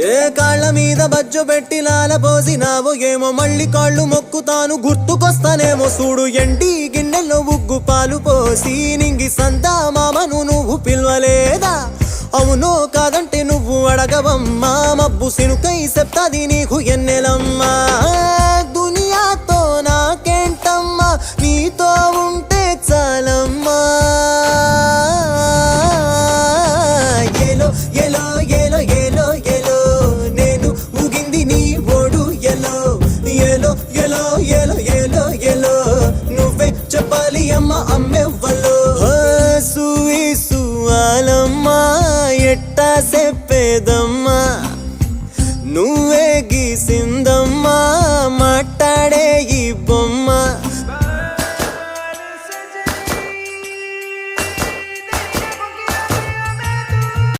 ఏ కాళ్ళ మీద బజ్జు పెట్టి లాలపోసినావో ఏమో మళ్ళీ కాళ్ళు మొక్కుతాను గుర్తుకొస్తానేమో చూడు ఎండి గిన్నెల్లో ఉగ్గు పాలు పోసి నింగి సందా మామను నువ్వు పిలవలేదా అవునో కాదంటే నువ్వు అడగవమ్మా మబ్బు సినుకై చెప్తాది నీకు ఎన్నెలమ్మా దునియాతో నాకేంటమ్మా నీతో ఉంటే చాలమ్మా ఎలో ఎలో ఎలో ఎలో ఎలో నేను ఊగింది నీ ఓడు ఎలో ఎలో ఎలో ఎలో ఎలో ఎలో నువ్వే చెప్పాలి అమ్మ అమ్మెవ్వలో సువాలమ్మా ఎట్టా చెప్పేదమ్మా నువ్వే గీసిందమ్మా